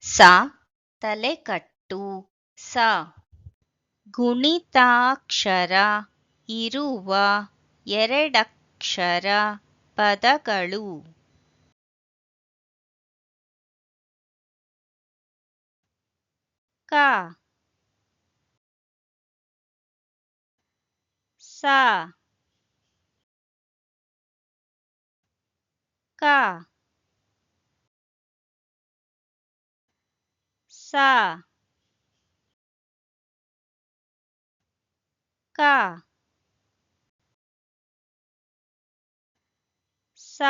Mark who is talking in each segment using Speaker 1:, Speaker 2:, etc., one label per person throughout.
Speaker 1: ಸ ತಲೆಕಟ್ಟು ಸ ಗುಣಿತಾಕ್ಷರ ಇರುವ ಎರಡಕ್ಷರ ಪದಗಳು ಕ ಸ ಕ ಸ ಕ ಸ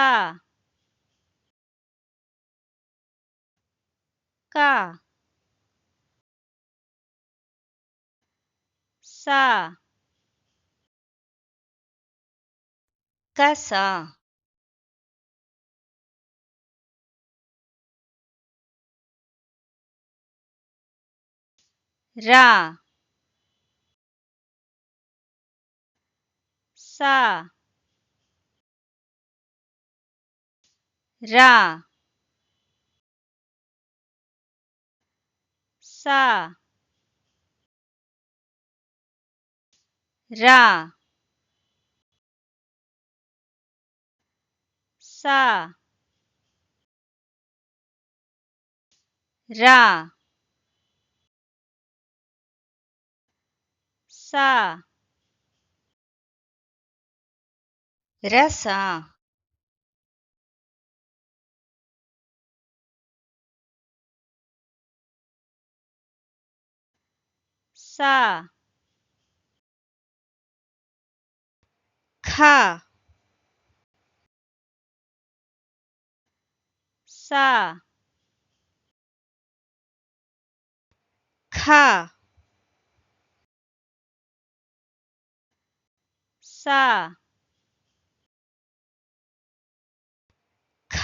Speaker 1: ಕ ಸ ಕಸ ರ ಸ ರ ಸ ರ ಸ ರ ಸ ರಸ ಸ ಖ ಸ ಖ ಸ ಖ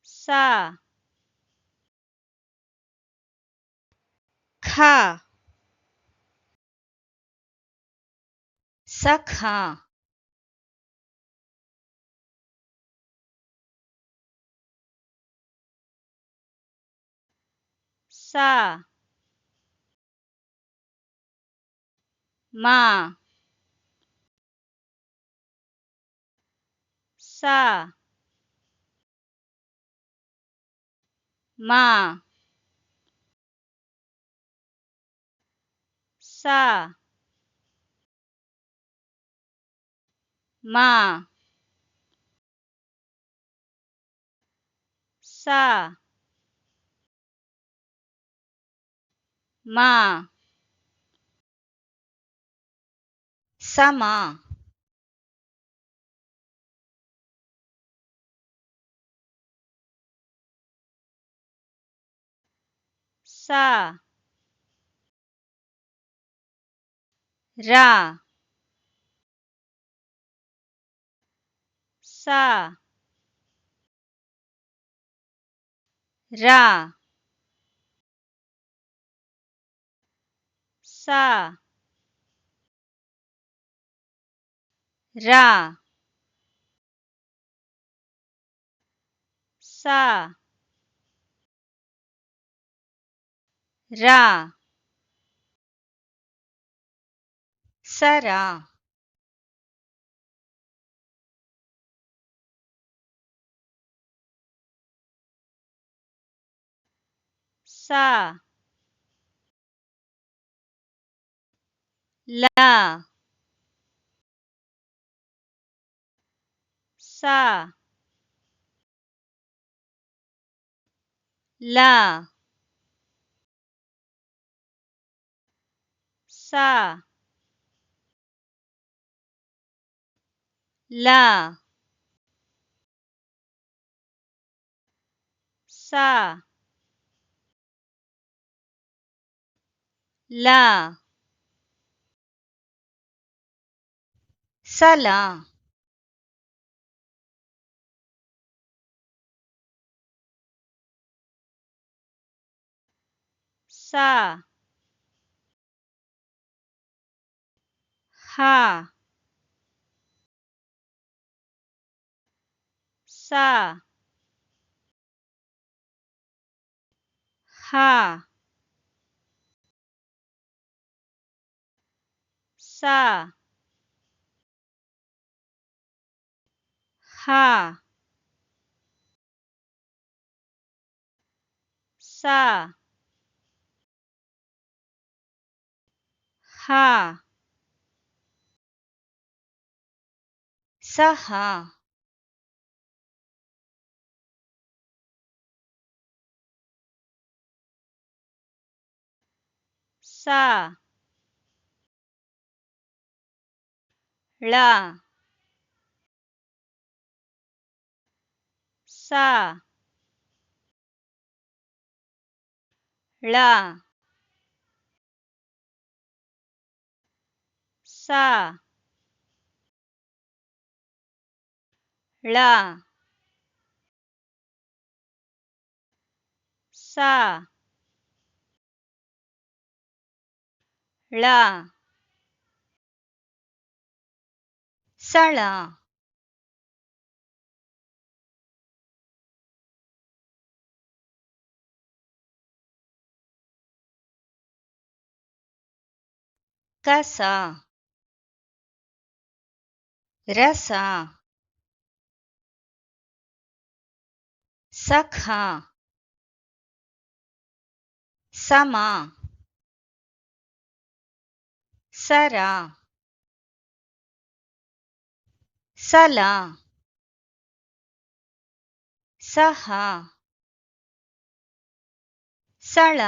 Speaker 1: ಸ ಖ ಸಖ ಸ ಮ ಸ ಮ ಸ ಮ ಸ ಮ ಸಮ ಸ ರ ಸ ರ ಸ ರ ಸ ರ ಸರ ಸ ಲ ಸ ಲ ಸ ಲ ಸ ಲ ಸಲ ಸ ಹ ಸ सा हा सा हा सा हा सः सा ಳ सा ಳ सा ಳ सा ಳ ಸಳ ಕಸ ರಸ ಸಖ ಸಮ ಸರ ಸಲ ಸಹ ಸಳ